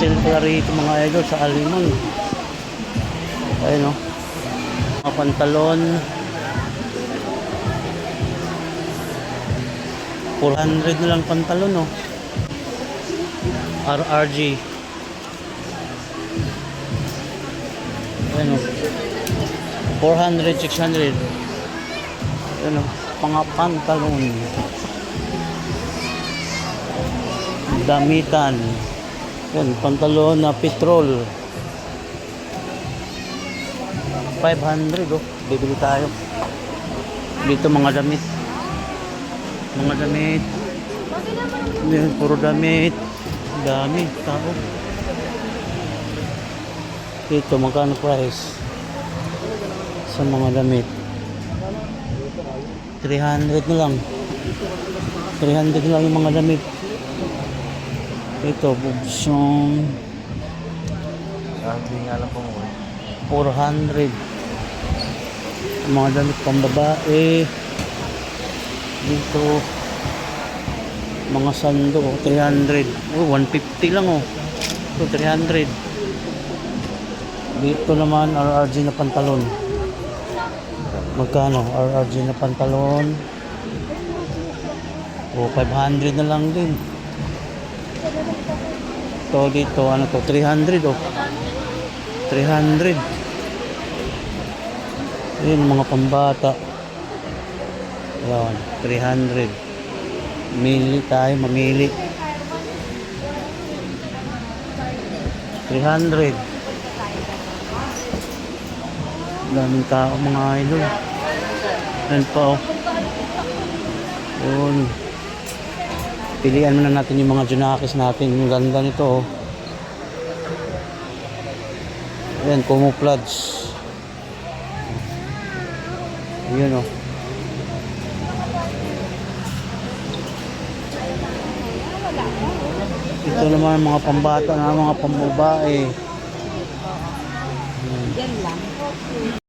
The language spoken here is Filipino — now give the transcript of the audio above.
sale pala rito mga idol sa Alimon. Ayun o. Mga pantalon. 400 na lang pantalon o. RRG. Ayun o. 400, 600. Ayun o. Mga pantalon. Damitan. Yan, pantalon na petrol. 500 oh. Bibili tayo. Dito mga damit. Mga damit. Yan, puro damit. Dami, tao. Dito, magkano price? Sa mga damit. 300 na lang. 300 na lang yung mga damit. Ito, bubsong. Hindi nga alam po mo. 400. Mga damit pang babae. Dito, mga sando, 300. Oh, 150 lang oh. Ito, 300. Dito naman, RRG na pantalon. Magkano? RRG na pantalon. Oh, 500 na lang din. Ito dito, ano to, 300 oh. 300. Ayun, mga pambata. Ayan, 300. Mili tayo, mamili. 300. Daming tao mga idol. Ayan pa oh. Yun. Pilihan muna natin yung mga junakis natin. Yung ganda nito oh. Ayan, camouflage. Ayan oh. Ito naman mga pambata na mga pambabae. Yan lang.